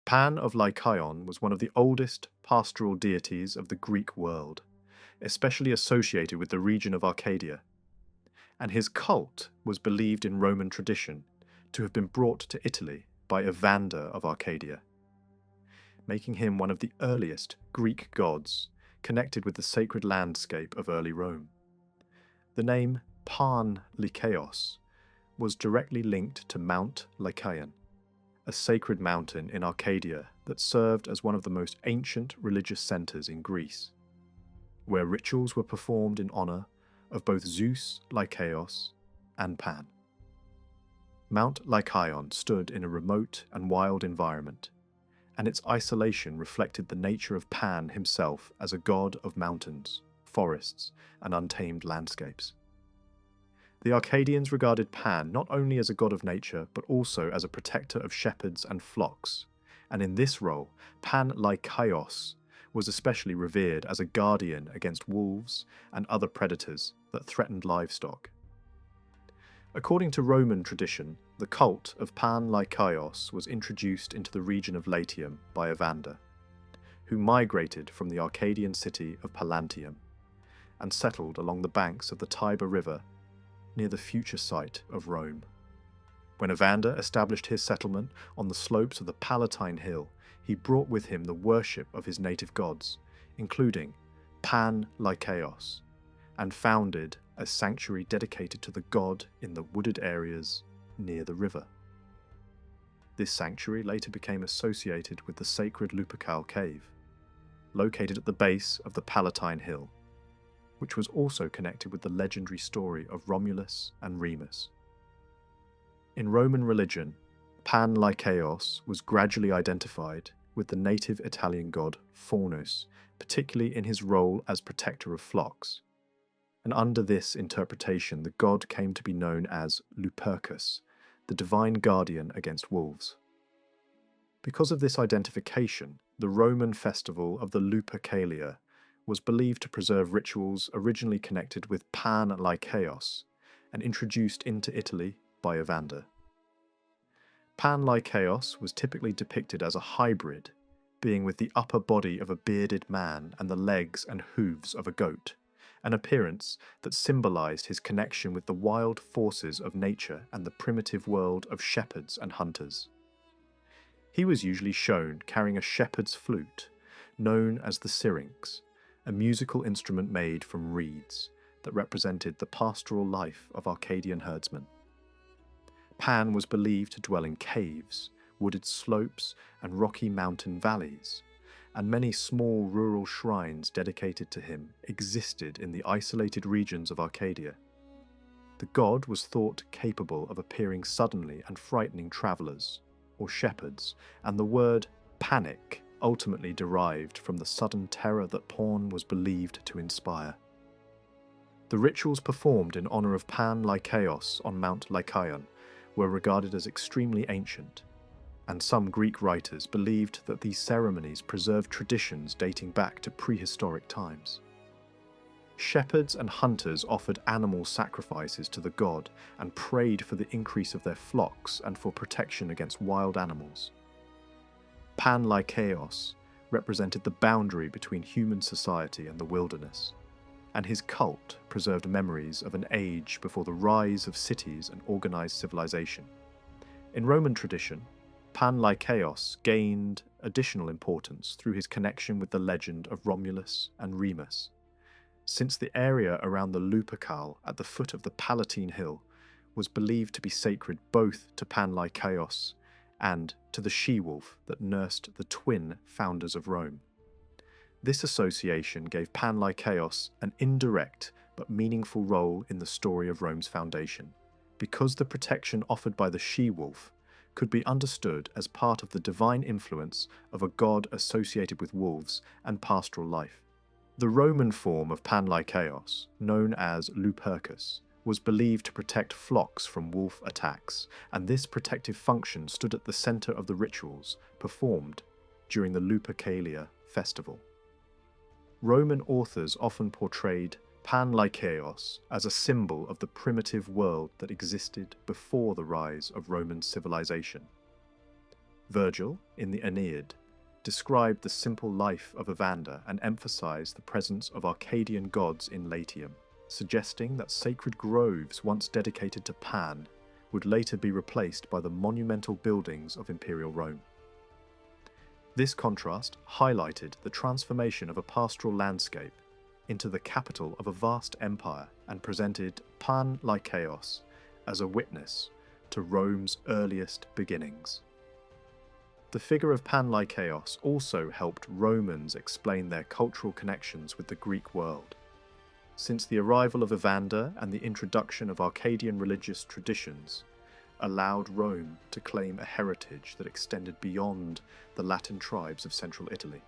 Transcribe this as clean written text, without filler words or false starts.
Pan of Lykaion was one of the oldest pastoral deities of the Greek world, especially associated with the region of Arcadia, and his cult was believed in Roman tradition to have been brought to Italy by Evander of Arcadia, making him one of the earliest Greek gods connected with the sacred landscape of early Rome. The name Pan Lykaios was directly linked to Mount Lykaion, a sacred mountain in Arcadia that served as one of the most ancient religious centres in Greece, where rituals were performed in honour of both Zeus Lykaios and Pan. Mount Lykaion stood in a remote and wild environment, and its isolation reflected the nature of Pan himself as a god of mountains, forests, and untamed landscapes. The Arcadians regarded Pan not only as a god of nature, but also as a protector of shepherds and flocks, and in this role, Pan Lykaios was especially revered as a guardian against wolves and other predators that threatened livestock. According to Roman tradition, the cult of Pan Lykaios was introduced into the region of Latium by Evander, who migrated from the Arcadian city of Pallanteum and settled along the banks of the Tiber River near the future site of Rome. When Evander established his settlement on the slopes of the Palatine Hill, he brought with him the worship of his native gods, including Pan Lykaios, and founded a sanctuary dedicated to the god in the wooded areas near the river. This sanctuary later became associated with the sacred Lupercal cave, located at the base of the Palatine Hill, which was also connected with the legendary story of Romulus and Remus. In Roman religion, Pan Lykaios was gradually identified with the native Italian god Faunus, particularly in his role as protector of flocks. And under this interpretation, the god came to be known as Lupercus, the divine guardian against wolves. Because of this identification, the Roman festival of the Lupercalia was believed to preserve rituals originally connected with Pan Lykaios and introduced into Italy by Evander. Pan Lykaios was typically depicted as a hybrid, being with the upper body of a bearded man and the legs and hooves of a goat, an appearance that symbolized his connection with the wild forces of nature and the primitive world of shepherds and hunters. He was usually shown carrying a shepherd's flute, known as the syrinx, a musical instrument made from reeds that represented the pastoral life of Arcadian herdsmen. Pan was believed to dwell in caves, wooded slopes, and rocky mountain valleys, and many small rural shrines dedicated to him existed in the isolated regions of Arcadia. The god was thought capable of appearing suddenly and frightening travellers, or shepherds, and the word panic ultimately derived from the sudden terror that Pan was believed to inspire. The rituals performed in honour of Pan Lykaios on Mount Lykaion were regarded as extremely ancient, and some Greek writers believed that these ceremonies preserved traditions dating back to prehistoric times. Shepherds and hunters offered animal sacrifices to the god and prayed for the increase of their flocks and for protection against wild animals. Pan Lykaios represented the boundary between human society and the wilderness, and his cult preserved memories of an age before the rise of cities and organized civilization. In Roman tradition, Pan Lykaios gained additional importance through his connection with the legend of Romulus and Remus, since the area around the Lupercal at the foot of the Palatine Hill was believed to be sacred both to Pan Lykaios and to the she-wolf that nursed the twin founders of Rome. This association gave Pan Lykaios an indirect but meaningful role in the story of Rome's foundation, because the protection offered by the she-wolf could be understood as part of the divine influence of a god associated with wolves and pastoral life. The Roman form of Pan Lykaios, known as Lupercus, was believed to protect flocks from wolf attacks, and this protective function stood at the centre of the rituals performed during the Lupercalia festival. Roman authors often portrayed Pan Lykaios as a symbol of the primitive world that existed before the rise of Roman civilization. Virgil, in the Aeneid, described the simple life of Evander and emphasized the presence of Arcadian gods in Latium, suggesting that sacred groves once dedicated to Pan would later be replaced by the monumental buildings of Imperial Rome. This contrast highlighted the transformation of a pastoral landscape into the capital of a vast empire and presented Pan Lykaios as a witness to Rome's earliest beginnings. The figure of Pan Lykaios also helped Romans explain their cultural connections with the Greek world. Since the arrival of Evander and the introduction of Arcadian religious traditions allowed Rome to claim a heritage that extended beyond the Latin tribes of central Italy.